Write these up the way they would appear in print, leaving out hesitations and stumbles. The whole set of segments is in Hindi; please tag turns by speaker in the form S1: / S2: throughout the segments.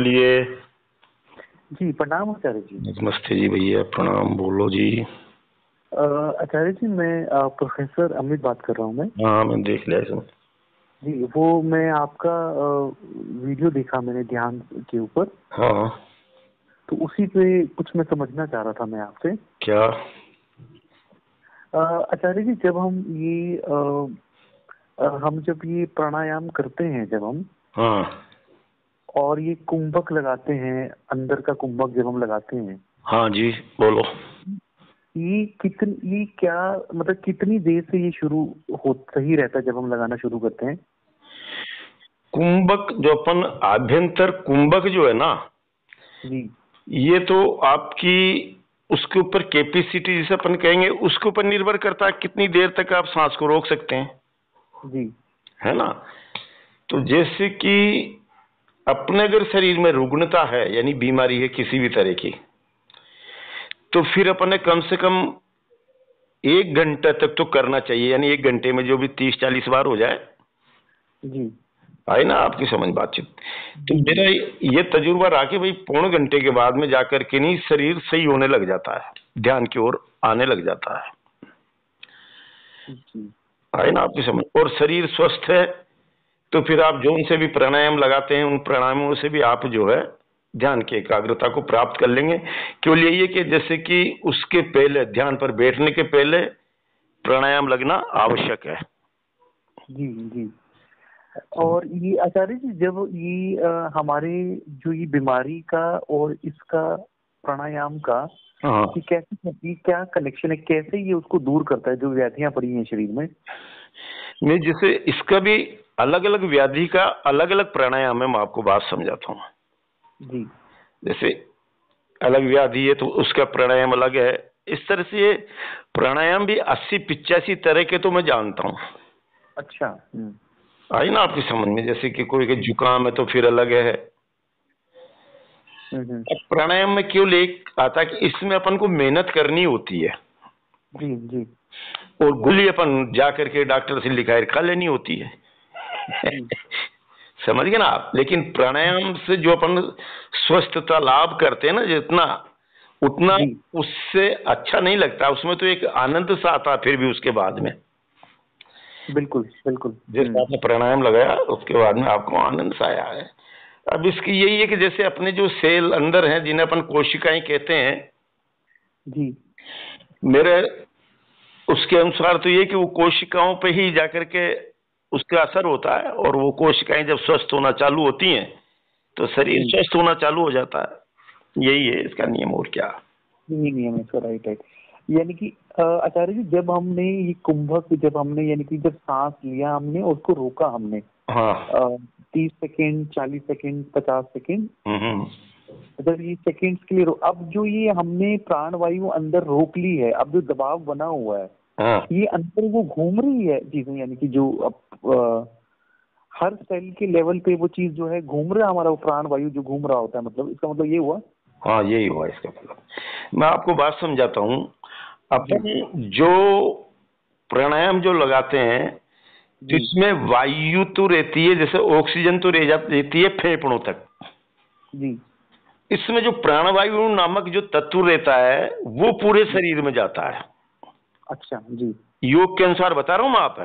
S1: बोलिए।
S2: जी प्रणाम आचार्य जी।
S1: नमस्ते जी भैया, प्रणाम, बोलो जी।
S2: आचार्य जी मैं प्रोफेसर अमित बात कर रहा हूँ मैं।
S1: हाँ, मैं देख लिया इसमें।
S2: जी वो मैं आपका वीडियो देखा मैंने ध्यान के ऊपर।
S1: हाँ,
S2: तो उसी पे कुछ मैं समझना चाह रहा था मैं आपसे।
S1: क्या?
S2: आचार्य जी जब हम ये हम जब ये प्राणायाम करते हैं जब हम
S1: हाँ
S2: और ये कुंभक लगाते हैं, अंदर का कुंभक जब हम लगाते हैं,
S1: हाँ जी, बोलो।
S2: ये क्या मतलब कितनी देर से ये शुरू हो सही रहता है जब हम लगाना शुरू करते हैं?
S1: कुंभक जो अपन आभ्यंतर कुंभक जो है ना,
S2: जी
S1: ये तो आपकी उसके ऊपर कैपेसिटी जिसे अपन कहेंगे उसके ऊपर निर्भर करता है कितनी देर तक आप सांस को रोक सकते हैं,
S2: जी
S1: है ना। तो जैसे कि अपने अगर शरीर में रुग्णता है यानी बीमारी है किसी भी तरह की, तो फिर अपने कम से कम 1 घंटे तक तो करना चाहिए, यानी 1 घंटे में जो भी 30-40 बार हो जाए।
S2: जी
S1: आई ना आपकी समझ बातचीत। तो
S2: जी
S1: मेरा ये तजुर्बा रहा कि भाई 1/4 घंटे के बाद में जाकर के नहीं शरीर सही होने लग जाता है, ध्यान की ओर आने लग जाता है।
S2: जी
S1: आई ना आपकी समझ, और शरीर स्वस्थ है तो फिर आप जो उनसे भी प्राणायाम लगाते हैं उन प्राणायामों से भी आप जो है ध्यान की एकाग्रता को प्राप्त कर लेंगे। केवल यही है कि जैसे कि उसके पहले ध्यान पर बैठने के पहले प्राणायाम लगना आवश्यक है।
S2: जी जी। और ये आचार्य जी जब ये हमारे जो ये बीमारी का और इसका प्राणायाम का
S1: हाँ,
S2: ये कैसे, ये क्या कनेक्शन है, कैसे ये उसको दूर करता है जो व्याधियां पड़ी हैं शरीर में?
S1: मैं जैसे इसका भी अलग अलग व्याधि का अलग अलग प्राणायाम है, मैं आपको बात समझाता हूँ।
S2: जी
S1: जैसे अलग व्याधि है तो उसका प्राणायाम अलग है। इस तरह से ये प्राणायाम भी 80-85 तरह के तो मैं जानता हूँ।
S2: अच्छा।
S1: आई ना आपकी समझ में, जैसे कि कोई के जुकाम है तो फिर अलग है।
S2: हम्म।
S1: अब प्राणायाम में केवल एक आता है कि इसमें अपन को मेहनत करनी होती है
S2: जी जी
S1: और गोली अपन जा करके डॉक्टर से लिखा है खा लेनी होती है।
S2: जी
S1: समझ गए ना आप। लेकिन प्राणायाम से जो अपन स्वस्थता लाभ करते हैं ना जितना उतना
S2: जी
S1: उससे अच्छा नहीं लगता, उसमें तो एक आनंद सा आता है फिर भी उसके बाद में।
S2: बिल्कुल बिल्कुल।
S1: जैसे आपने प्राणायाम लगाया उसके बाद में आपको आनंद सा आया है। अब इसकी यही है कि जैसे अपने जो सेल अंदर हैं जिन्हें अपन कोशिकाएं कहते हैं,
S2: जी
S1: मेरे उसके अनुसार तो ये कि वो कोशिकाओं पे ही जाकर के उसका असर होता है और वो कोशिकाएं जब स्वस्थ होना चालू होती हैं तो शरीर
S2: जी
S1: स्वस्थ होना चालू हो जाता है। यही है इसका नियम, और क्या।
S2: यही नियम है इसका, राइट राइट। यानी कि आचार्य जी जब हमने ये कुंभक, जब हमने यानी कि जब सांस लिया हमने उसको रोका हमने
S1: हाँ।
S2: 30 सेकेंड, 40 सेकेंड, 50 सेकेंड,
S1: हम्म।
S2: जब ये सेकेंड्स के लिए अब जो ये हमने प्राण वायु अंदर रोक ली है, अब जो दबाव बना हुआ है
S1: हाँ,
S2: ये अंदर वो घूम रही है चीजें, यानी कि जो अब हर सेल के लेवल पे वो चीज जो है घूम रहा है, हमारा वो प्राण वायु जो घूम रहा होता है, मतलब इसका मतलब ये हुआ।
S1: हाँ, यही हुआ इसका मतलब। मैं आपको बात समझाता हूँ।
S2: जी
S1: अपन जो प्राणायाम जो लगाते हैं तो
S2: जी
S1: इसमें वायु तो रहती है, जैसे ऑक्सीजन तो रहती है फेफड़ों तक।
S2: जी
S1: इसमें जो प्राणवायु नामक जो तत्व रहता है वो पूरे
S2: जी।
S1: शरीर में जाता है।
S2: अच्छा जी
S1: योग के अनुसार बता रहा हूँ मैं आप,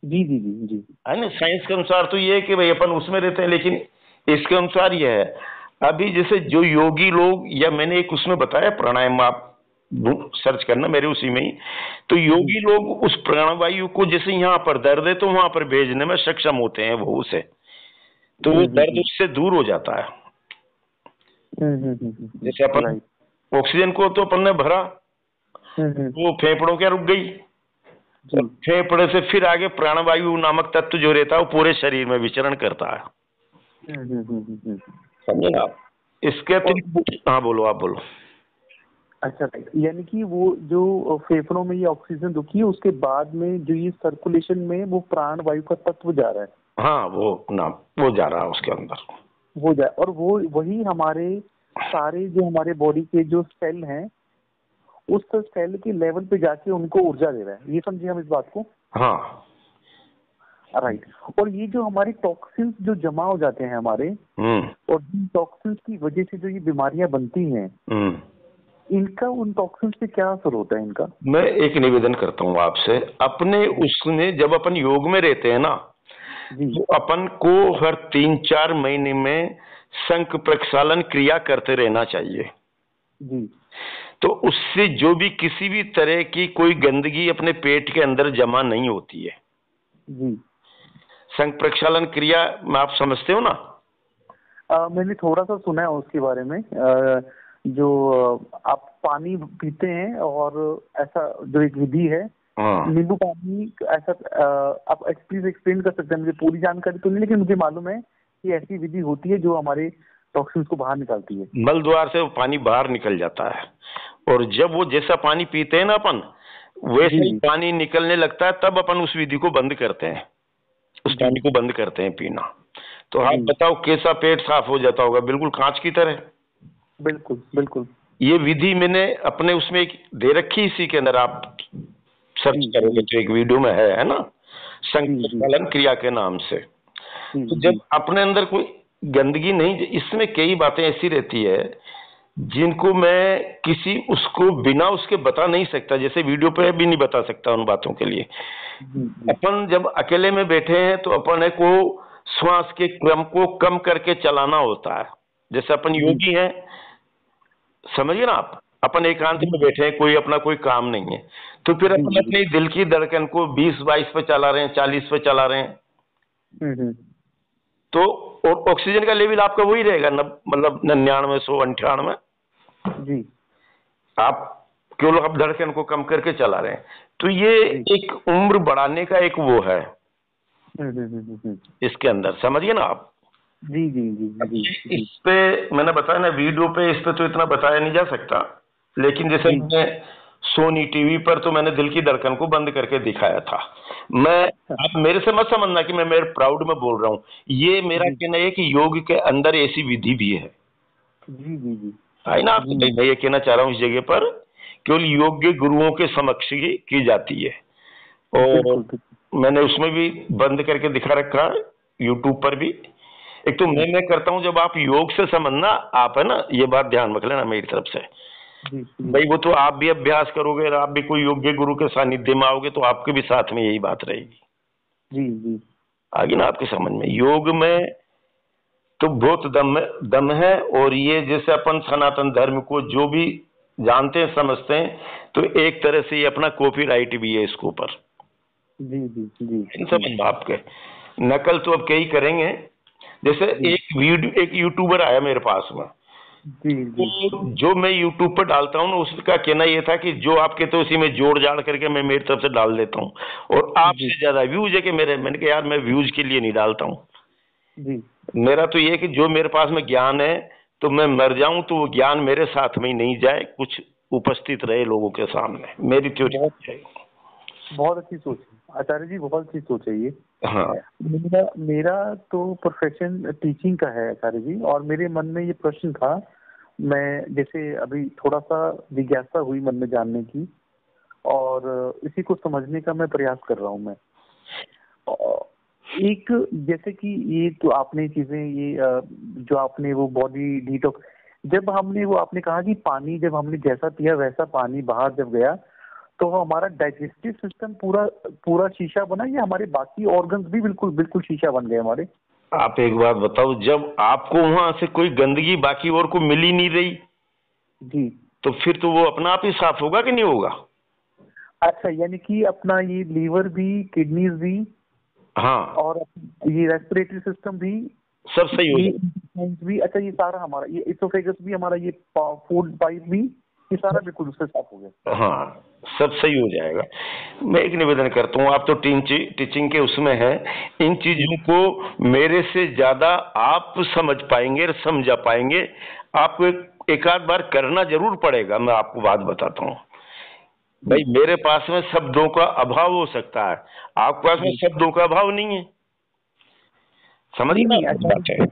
S2: जी जी जी जी
S1: है ना। साइंस के अनुसार तो ये है कि भाई अपन उसमें रहते हैं, लेकिन इसके अनुसार ये है। अभी जैसे जो योगी लोग, या मैंने एक उसमें बताया प्राणायाम, आप सर्च करना मेरे उसी में ही, तो
S2: जी
S1: योगी लोग उस प्राणवायु को जैसे यहाँ पर दर्द है तो वहां पर भेजने में सक्षम होते हैं वो उसे, तो वो दर्द
S2: जी।
S1: उससे दूर हो जाता है। जैसे अपन
S2: राइट।
S1: ऑक्सीजन को तो अपन ने भरा,
S2: हम्म।
S1: वो फेफड़ों क्या रुक गई, और
S2: जी
S1: फेफड़े से फिर आगे प्राणवायु नामक तत्व जो रहता है वो पूरे शरीर में विचरण करता है। समझे ना आप। इसके
S2: और
S1: अतिरिक्त, हाँ बोलो, आप बोलो।
S2: अच्छा राइट, यानी कि वो जो फेफड़ों में ये ऑक्सीजन रुकी है उसके बाद में जो ये सर्कुलेशन में वो प्राण वायु का तत्व जा रहा है,
S1: हाँ, वो जा रहा है उसके अंदर।
S2: वो जाए, और वो वही हमारे सारे जो हमारे बॉडी के जो सेल हैं उस सेल के लेवल पे जाके उनको ऊर्जा दे रहा है, ये समझिए हम इस बात को।
S1: हाँ,
S2: राइट। और ये जो हमारे टॉक्सिन्स जो जमा हो जाते हैं हमारे, और इन टॉक्सिन्स की वजह से जो ये बीमारियां बनती हैं, इनका उन टॉक्सिन्स पे क्या असर होता है इनका?
S1: मैं एक निवेदन करता हूँ आपसे, अपने उसने जब अपन योग में रहते हैं ना, तो अपन को हर 3-4 महीने में शंख प्रक्षालन क्रिया करते रहना चाहिए
S2: जी।
S1: तो उससे जो भी किसी भी तरह की कोई गंदगी अपने पेट के अंदर जमा नहीं होती है
S2: जी।
S1: शंख प्रक्षालन क्रिया में आप समझते हो ना?
S2: मैंने थोड़ा सा सुना है उसके बारे में। जो आप पानी पीते हैं और ऐसा जो एक विधि है, नींबू पानी, ऐसा आप प्लीज एक्सप्लेन कर सकते हैं? मुझे पूरी जानकारी तो नहीं, लेकिन मुझे मालूम है कि ऐसी विधि होती है जो हमारे टॉक्सिन्स को बाहर निकालती है।
S1: मल द्वार से वो पानी बाहर निकल जाता है, और जब वो जैसा पानी पीते हैं ना अपन, वैसे ही पानी निकलने लगता है, तब अपन उस विधि को बंद करते हैं, उस पानी को बंद करते हैं पीना। तो आप बताओ कैसा पेट साफ हो जाता होगा, बिल्कुल कांच की तरह।
S2: बिल्कुल बिल्कुल।
S1: ये विधि मैंने अपने उसमें एक दे रखी, इसी के अंदर आप सर्च करोगे तो एक वीडियो में है ना, शंख प्रक्षालन क्रिया के नाम से। तो जब अपने अंदर कोई गंदगी नहीं, इसमें कई बातें ऐसी रहती है जिनको मैं किसी उसको बिना उसके बता नहीं सकता, जैसे वीडियो पे भी नहीं बता सकता उन बातों के लिए। अपन जब अकेले में बैठे हैं तो अपन को श्वास के क्रम को कम करके चलाना होता है। जैसे अपन योगी हैं, समझिए ना आप, अपन एकांत में बैठे हैं, कोई अपना कोई काम नहीं है, तो फिर अपन अपनी दिल की धड़कन को 20-22 पे चला रहे हैं, 40 पे चला रहे हैं, तो और ऑक्सीजन का लेवल आपका वही रहेगा, मतलब 99, 100, 98 जी। आप केवल आप धड़कन को कम करके चला रहे हैं, तो ये एक उम्र बढ़ाने का एक वो है इसके अंदर, समझिए ना आप?
S2: जी जी जी जी।
S1: इस पे मैंने बताया ना वीडियो पे, इस पे तो इतना बताया नहीं जा सकता, लेकिन जैसे मैंने सोनी टीवी पर तो मैंने दिल की धड़कन को बंद करके दिखाया था। मैं, आप मेरे से मत समझना कि मैं मेरे प्राउड में बोल रहा हूँ, ये मेरा कहना है कि योग के अंदर ऐसी विधि भी है।
S2: जी जी जी,
S1: है ना? आपको मैं ये कहना चाह रहा हूँ, इस जगह पर केवल योग्य गुरुओं के समक्ष ही की जाती है, और मैंने उसमें भी बंद करके दिखा रखा है, यूट्यूब पर भी। एक तो मैं करता हूँ, जब आप योग से समझना, आप है ना, ये बात ध्यान रख लेना मेरी तरफ से भाई, वो तो आप भी अभ्यास करोगे और आप भी कोई योग्य गुरु के सानिध्य में आओगे, तो आपके भी साथ में यही बात रहेगी।
S2: जी जी,
S1: आगे ना आपके समझ में, योग में तो बहुत दम है। और ये जैसे अपन सनातन धर्म को जो भी जानते हैं, समझते हैं, तो एक तरह से ये अपना कॉपीराइट भी है इसके ऊपर।
S2: जी जी जी,
S1: समझ आपके नकल तो अब कई करेंगे। जैसे एक यूट्यूबर आया मेरे पास में, तो जो मैं यूट्यूब पर डालता हूँ ना, उसका कहना ये था कि जो आप कहते हो उसी में जोड़ जाड़ करके मैं मेरी तरफ से डाल देता हूँ, और आपसे ज्यादा व्यूज है कि मेरे। मैंने कहा यार, मैं व्यूज के लिए नहीं डालता हूँ, मेरा तो ये कि जो मेरे पास में ज्ञान है, तो मैं मर जाऊं तो वो ज्ञान मेरे साथ में ही नहीं जाए, कुछ उपस्थित रहे लोगों के सामने, मेरी थ्योरी है।
S2: बहुत अच्छी सोच है आचार्य जी, बहुत अच्छी सोच है ये।
S1: हाँ,
S2: मेरा तो प्रोफेशन टीचिंग का है आचार्य जी, और मेरे मन में ये प्रश्न था, मैं जैसे अभी थोड़ा सा जिज्ञासा हुई मन में जानने की, और इसी को समझने का मैं प्रयास कर रहा हूँ मैं। एक जैसे कि ये तो आपने चीजें, ये जो आपने वो बॉडी डिटॉक्स, जब हमने वो आपने कहा कि पानी जब हमने जैसा पिया वैसा पानी बाहर जब गया, तो हमारा डाइजेस्टिव सिस्टम पूरा शीशा बना, या हमारे बाकी ऑर्गन्स भी बिल्कुल शीशा बन गए हमारे?
S1: आप एक बात बताओ, जब आपको वहां से कोई गंदगी बाकी और को मिल ही नहीं रही
S2: जी,
S1: तो फिर तो वो अपना आप ही साफ होगा कि नहीं होगा?
S2: अच्छा, यानी कि अपना ये लीवर भी, किडनीज भी,
S1: हाँ,
S2: और ये रेस्पिरेटरी सिस्टम भी
S1: सब सही हो जाएगा
S2: भी। अच्छा, ये सारा हमारा, ये इसोफेगस भी हमारा, ये फूड पाइप भी, ये सारा बिल्कुल उससे साफ हो गया?
S1: हाँ, सब सही हो जाएगा। मैं एक निवेदन करता हूँ, आप तो टीचिंग के उसमें हैं, इन चीजों को मेरे से ज्यादा आप समझ पाएंगे और समझा पाएंगे। आपको एक आध बार करना जरूर पड़ेगा। मैं आपको बात बताता हूँ भाई, मेरे पास में शब्दों का अभाव हो सकता है, आपके पास में शब्दों का अभाव नहीं है, समझिए ना बात है।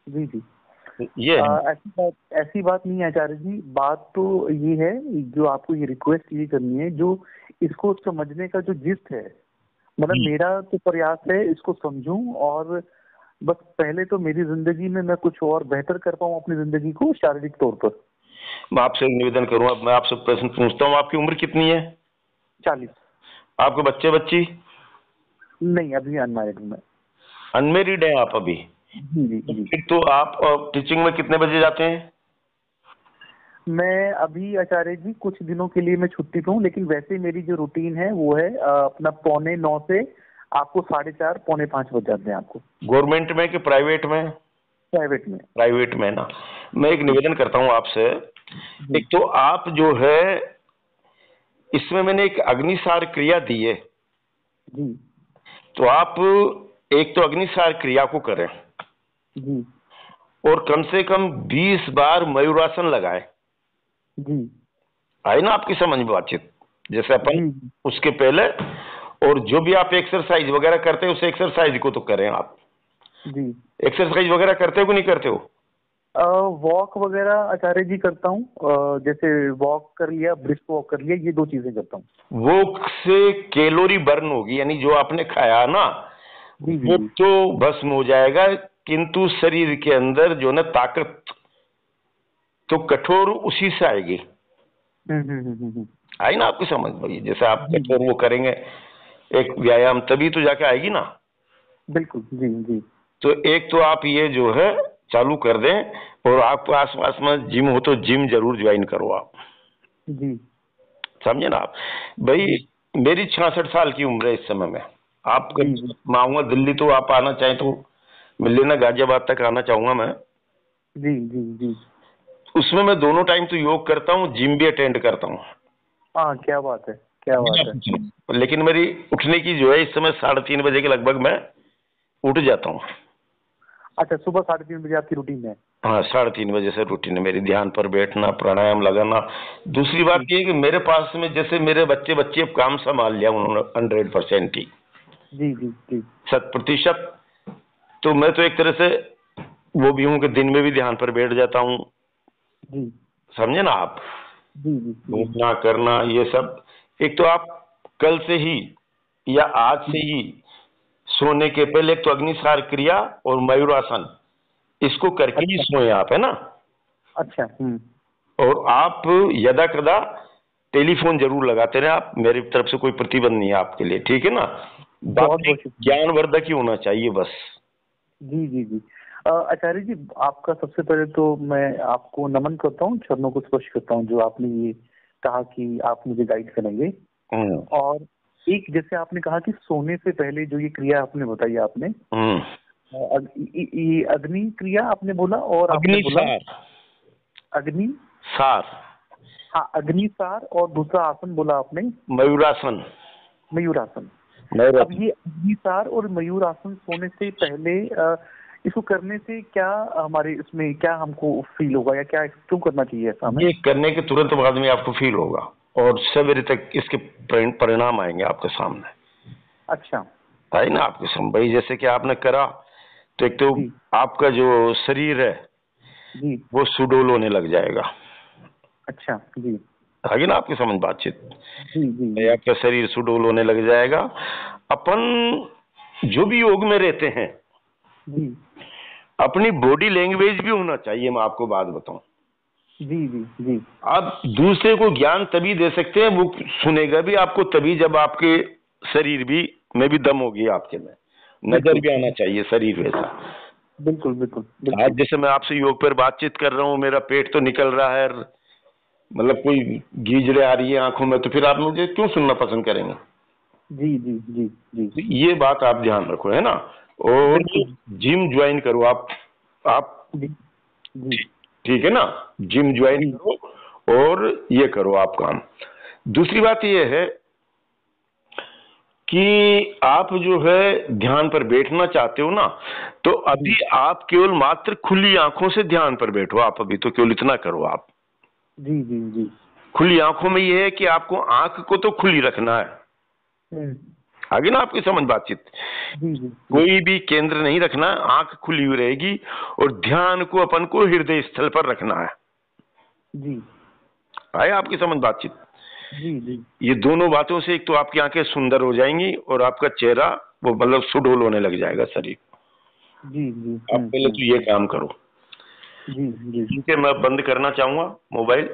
S2: जी जी,
S1: ये
S2: ऐसी बात नहीं है आचार्य जी। बात तो ये है, जो आपको ये रिक्वेस्ट ये करनी है, जो इसको समझने का जो जिस्ट है मतलब मेरा तो प्रयास है इसको समझूं और बस पहले तो मेरी जिंदगी में मैं कुछ और बेहतर कर पाऊं अपनी जिंदगी को शारीरिक तौर पर।
S1: मैं आपसे एक निवेदन करूंगा, मैं आपसे प्रश्न पूछता हूँ, आपकी उम्र कितनी है?
S2: 40।
S1: आपके बच्चे बच्ची?
S2: नहीं, अभी अनमैरिड हूँ मैं।
S1: अनमेरिड हैं आप अभी?
S2: जी जी जी।
S1: फिर तो आप टीचिंग में कितने बजे जाते हैं?
S2: मैं अभी आचार्य जी कुछ दिनों के लिए मैं छुट्टी पे हूँ, लेकिन वैसे मेरी जो रूटीन है वो है अपना 4:45 से आपको 4:30 4:45 बज जाते हैं आपको।
S1: गवर्नमेंट में कि प्राइवेट में?
S2: प्राइवेट में।
S1: प्राइवेट में ना। मैं एक निवेदन करता हूँ आपसे।
S2: जी
S1: एक तो आप जो है, इसमें मैंने एक अग्निसार क्रिया दी है,
S2: जी
S1: तो आप एक तो अग्निसार क्रिया को करें
S2: जी
S1: और कम से कम 20 बार मयूरासन लगाए।
S2: जी
S1: आई ना आपकी समझ में बातचीत? जैसे अपन
S2: जी
S1: उसके पहले, और जो भी आप एक्सरसाइज वगैरह करते हो उस एक्सरसाइज को तो करें आप।
S2: जी।
S1: एक्सरसाइज वगैरह करते हो कि नहीं करते हो?
S2: वॉक वगैरह आचार्य जी करता हूँ, जैसे वॉक कर लिया, ब्रिस्क वॉक कर लिया, ये 2 चीजें करता हूँ।
S1: वो से कैलोरी बर्न होगी, यानी जो आपने खाया ना
S2: जी जी
S1: वो
S2: जी।
S1: तो भस्म हो जाएगा, किंतु शरीर के अंदर जो ना ताकत तो कठोर उसी से आएगी। आई ना आपकी समझ भाई? जैसे आप
S2: जी जी।
S1: कठोर वो करेंगे एक व्यायाम, तभी तो जाके आएगी ना।
S2: बिल्कुल। जी जी
S1: तो एक तो आप ये जो है चालू कर दें, और आपके आसपास में जिम हो तो जिम जरूर ज्वाइन करो आप।
S2: जी
S1: समझे ना आप भाई?
S2: जी
S1: मेरी 66 साल की उम्र है इस समय में। आप
S2: जी जी
S1: मैं आऊंगा दिल्ली, तो आप आना चाहें तो मिल लेना, गाजियाबाद तक आना चाहूंगा मैं।
S2: जी जी जी।
S1: उसमें मैं दोनों टाइम तो योग करता हूँ, जिम भी अटेंड करता हूँ।
S2: हाँ, क्या बात है, क्या बात है।
S1: लेकिन मेरी उठने की जो है इस समय 3:30 बजे के लगभग मैं उठ जाता हूँ।
S2: अच्छा, सुबह 3:30 बजे आपकी रूटीन है?
S1: हाँ, 3:30 बजे से रूटीन है मेरी, ध्यान पर बैठना, प्राणायाम लगाना। दूसरी बात
S2: जी
S1: ये है कि मेरे पास में जैसे मेरे बच्चे बच्चे अब काम संभाल लिया उन्होंने 100% ही,
S2: जी जी जी
S1: 100%। तो मैं तो एक तरह से वो भी हूँ कि दिन में भी ध्यान पर बैठ जाता हूँ।
S2: जी
S1: समझे ना आप?
S2: जी जी जी
S1: घूमना करना ये सब। एक तो आप कल से ही या आज से ही सोने के पहले एक तो अग्निसार क्रिया और मयूरासन, इसको करके ही
S2: अच्छा
S1: सोए आप, है ना?
S2: अच्छा।
S1: और आप यदा कदा टेलीफोन जरूर लगाते रहे आप, मेरी तरफ से कोई प्रतिबंध नहीं है आपके लिए, ठीक है ना?
S2: बहुत
S1: बात
S2: बहुत शुक्रिया।
S1: ज्ञानवर्धक ही होना चाहिए बस।
S2: जी जी जी। आचार्य जी, आपका सबसे पहले तो मैं आपको नमन करता हूँ, चरणों को स्पर्श करता हूँ, जो आपने ये कहा कि आप मुझे गाइड करेंगे।
S1: हम्म
S2: और एक जैसे आपने कहा कि सोने से पहले जो ये क्रिया आपने बताई आपने,
S1: हम्म।
S2: ये अग्नि क्रिया आपने बोला, और आपने बोला
S1: अग्निसार।
S2: अग्नि
S1: सार।
S2: हाँ, अग्निसार, और दूसरा आसन बोला आपने
S1: मयूरासन।
S2: मयूरासन। अब
S1: मयूरासन।
S2: ये अग्निसार और मयूर आसन सोने से पहले इसको करने से क्या हमारे इसमें क्या हमको फील होगा, या क्या क्यों करना चाहिए ऐसा हमें?
S1: ये करने के तुरंत बाद में आपको फील होगा, और सवेरे तक इसके परिणाम आएंगे आपके सामने।
S2: अच्छा।
S1: है ना आपके सामने भाई? जैसे कि आपने करा तो एक तो
S2: जी
S1: आपका जो शरीर है
S2: जी।
S1: वो सुडौल होने लग जाएगा।
S2: अच्छा। जी
S1: आगे ना आपकी समझ बातचीत?
S2: जी जी
S1: भाई
S2: जी
S1: आपका शरीर सुडौल होने लग जाएगा। अपन जो भी योग में रहते हैं,
S2: जी
S1: अपनी बॉडी लैंग्वेज भी होना चाहिए। मैं आपको बात बताऊं,
S2: जी जी जी
S1: आप दूसरे को ज्ञान तभी दे सकते हैं, वो सुनेगा भी आपको तभी जब आपके शरीर भी में भी दम होगी आपके में, नजर
S2: बिल्कुल
S1: भी आना चाहिए शरीर वैसा।
S2: बिल्कुल बिल्कुल
S1: आज
S2: बिल्कुल।
S1: जैसे मैं आपसे योग पर बातचीत कर रहा हूँ, मेरा पेट तो निकल रहा है, मतलब कोई गीजड़े आ रही है आंखों में, तो फिर आप मुझे क्यों सुनना पसंद करेंगे?
S2: जी जी जी जी
S1: तो ये बात आप ध्यान रखो, है ना? और
S2: बिल्कुल।
S1: जिम ज्वाइन करो आप।
S2: जी जी
S1: ठीक है ना? जिम ज्वाइन
S2: जी
S1: करो और ये करो आप काम। दूसरी बात ये है कि आप जो है ध्यान पर बैठना चाहते हो ना, तो
S2: जी
S1: अभी आप केवल मात्र खुली आंखों से ध्यान पर बैठो। आप अभी तो केवल इतना करो आप।
S2: जी जी जी।
S1: खुली आंखों में ये है कि आपको आंख को तो खुली रखना है।
S2: हम्म,
S1: आगे ना आपकी समझ बातचीत?
S2: जी जी जी
S1: कोई भी केंद्र नहीं रखना, आंख खुली हुई रहेगी, और ध्यान को अपन को हृदय स्थल पर रखना है।
S2: जी
S1: आया आपकी समझ बातचीत?
S2: जी जी
S1: ये दोनों बातों से एक तो आपकी आंखें सुंदर हो जाएंगी और आपका चेहरा वो मतलब सुडौल होने लग जाएगा शरीर।
S2: जी जी
S1: आप पहले तो ये काम करो।
S2: जी जी
S1: ठीक है, मैं बंद करना चाहूंगा मोबाइल।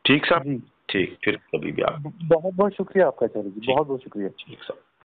S1: ठीक साहब।
S2: जी।
S1: ठीक, फिर कभी भी आप।
S2: बहुत बहुत शुक्रिया आपका आचार्य जी,
S1: ठीक।
S2: बहुत बहुत शुक्रिया।
S1: ठीक साहब।